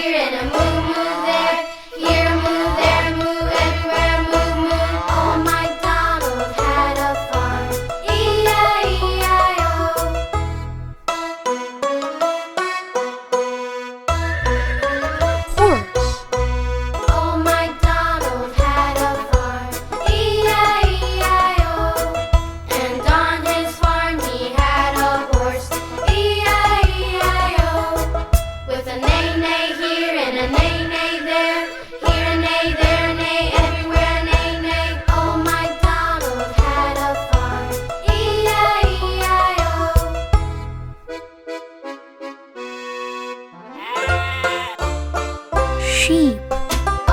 here and a moo moo there. Here a moo, there a moo, everywhere a moo moo. Old MacDonald had a farm. E-I-E-I-O. Horse. Old MacDonald had a farm. E-I-E-I-O. And on his farm he had a horse. E-I-E-I-O. With a neigh-neigh here and a neigh-neigh there. Here a neigh, there a neigh, everywhere a neigh-neigh. Old MacDonald had a farm. E-I-E-I-O. Sheep.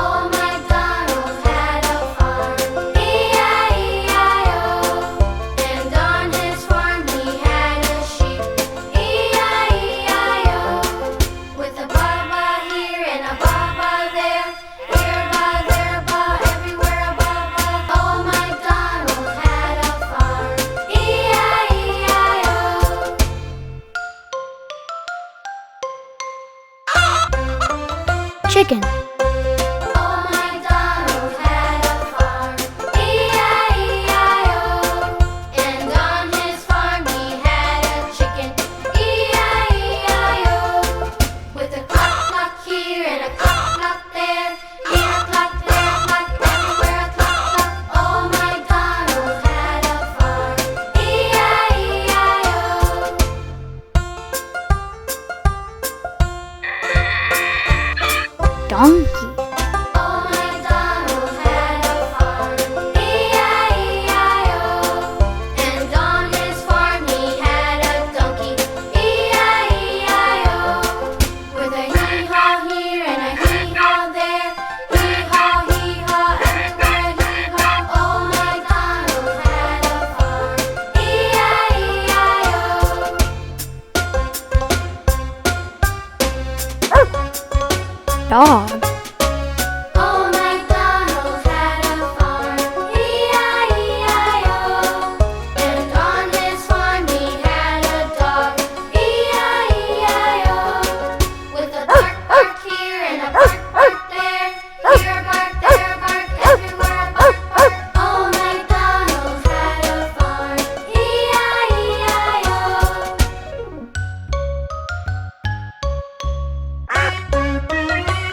Old MacDonald had a farm. E-I-E-I-O. And on his farm he had a sheep. E-I-E-I-O. With a ba-ba here and a ba-ba there. Here a ba, there a ba, everywhere a ba-ba. Old MacDonald had a farm. E-I-E-I-O. Chicken. Old MacDonald had a farm. E-I-E-I-O. And on his farm he had a chicken. E-I-E-I-O. With a cluck cluck here and a cluck cluck there. Here a cluck, there a cluck, everywhere a cluck cluck. Old MacDonald had a farm. E-I-E-I-O. Donkey. Old MacDonald had a farm. E-I-E-I-O. And on his farm he had a donkey. E-I-E-I-O. With a hee-haw here and a hee-haw there. Hee-haw, hee-haw, everywhere hee-haw. Old MacDonald had a farm. E-I-E-I-O. Dog. Old MacDonald had a farm. E-I-E-I-O. And on his farm he had a dog. E-I-E-I-O. With a bark bark here and a bark bark there. Here a bark, there a bark, everywhere a bark bark. Old MacDonald had a farm. E-I-E-I-O.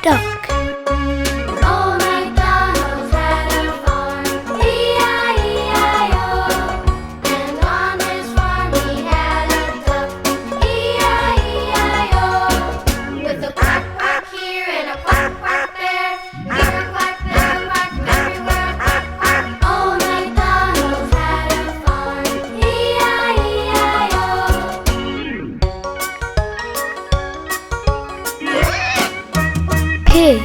Duck. Old MacDonald had a farm. E-I-E-I-O. And on his farm he had a duck. E-I-E-I-O. With a quack quack here and a quack quack there. Here a quack, there a quack, everywhere a quack quack. Old MacDonald had a farm. E-I-E-I-O. Pig.